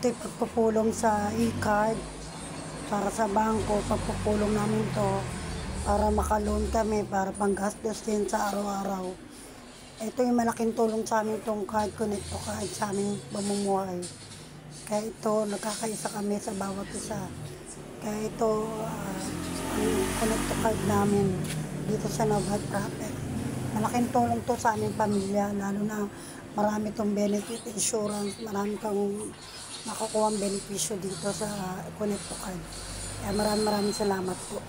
Ito'y pagpupulong sa e-card para sa bangko. Pagpupulong namin to para makaloan kami, para panggastos din sa araw-araw. Ito yung malaking tulong sa amin itong card, Connect to Card, sa aming pamumuhay. Kaya ito, nagkakaisa kami sa bawat isa. Kaya ito, ang Connect to Card namin dito sa Nobel Prophet. Malaking tulong to sa aming pamilya, lalo na marami itong benefit insurance, marami kang makukuha ang benepisyo dito sa Connect to Card. Kaya maraming salamat po.